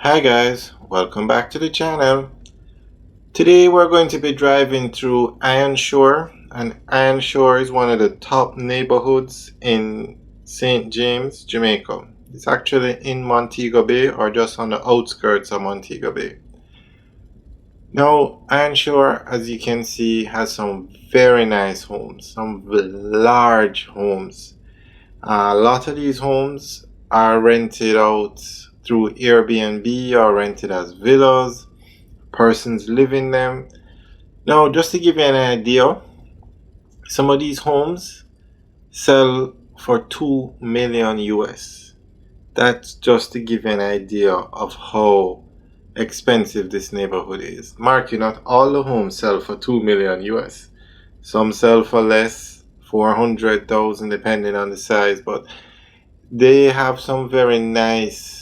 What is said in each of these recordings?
Hi guys, welcome back to the channel. Today we're going to be driving through Iron Shore, and Iron Shore is one of the top neighborhoods in St. James, Jamaica. It's actually in Montego Bay, or just on the outskirts of Montego Bay. Now, Iron Shore, as you can see, has some very nice homes, some large homes. A lot of these homes are rented out through Airbnb or rented as villas. Persons live in them. Now, just to give you an idea, some of these homes sell for 2 million US. That's just to give you an idea of how expensive this neighborhood is. Mark you, not all the homes sell for 2 million US. Some sell for less, 400,000 depending on the size, but they have some very nice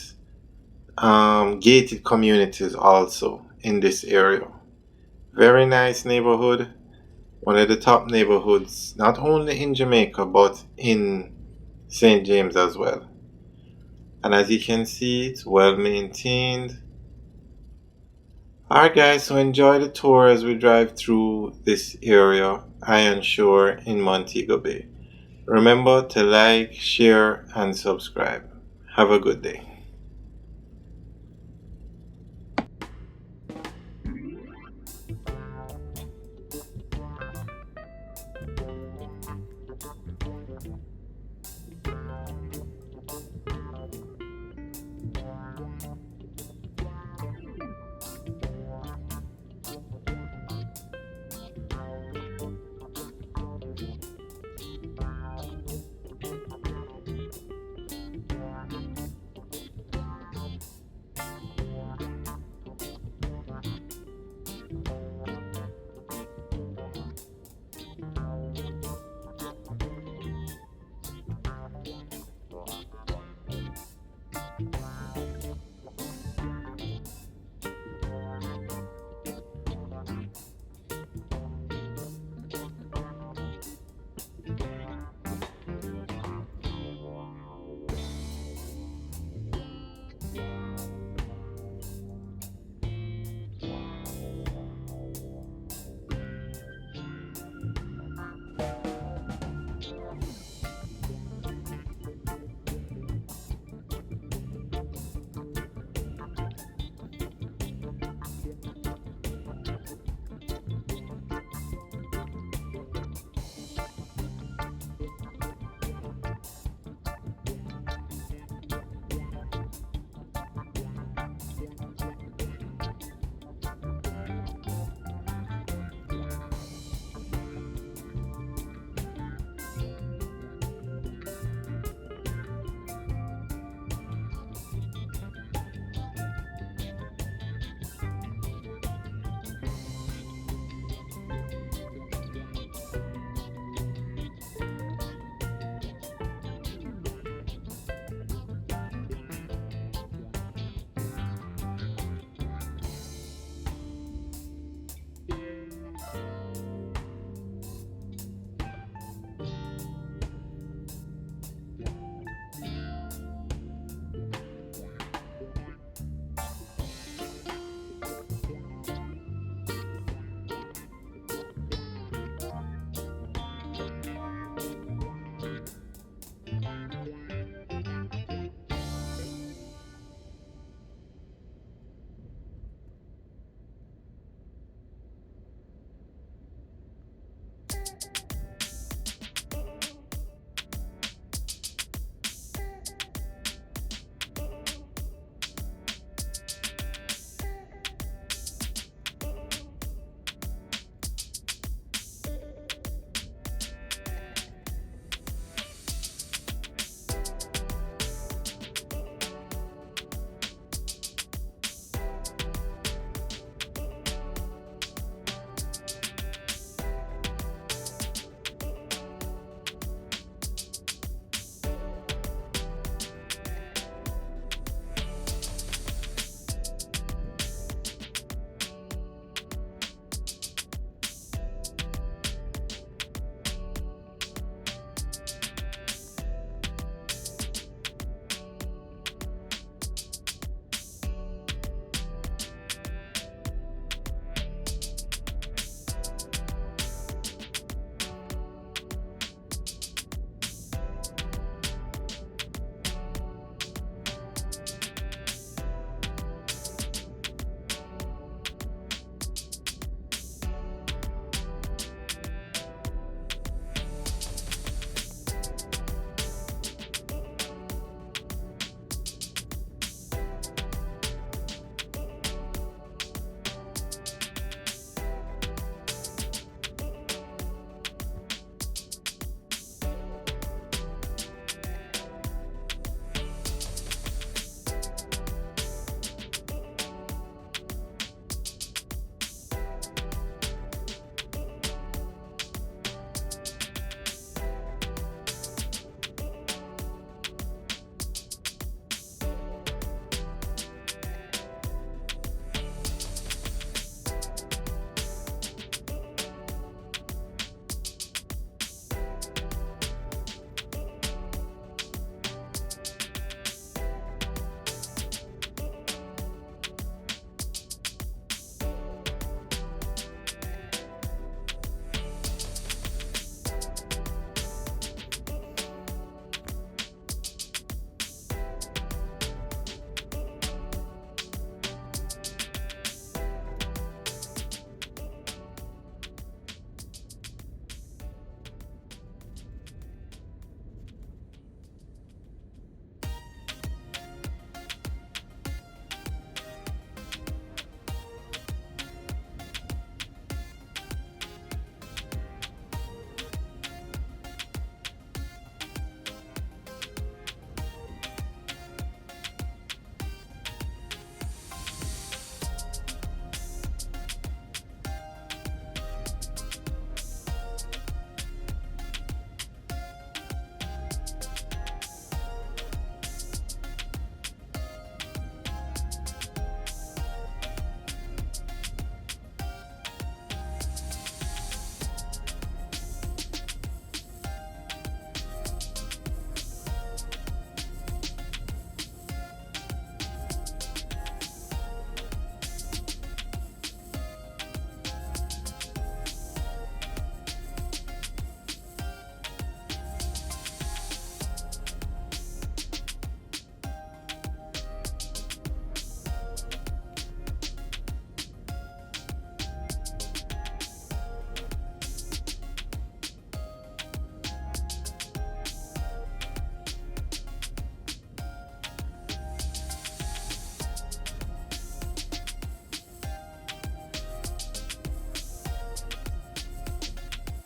gated communities also in this area. Very nice neighborhood. One of the top neighborhoods, not only in Jamaica, but in St. James as well. And as you can see, it's well maintained. Alright guys, so enjoy the tour as we drive through this area, Iron Shore in Montego Bay. Remember to like, share, and subscribe. Have a good day.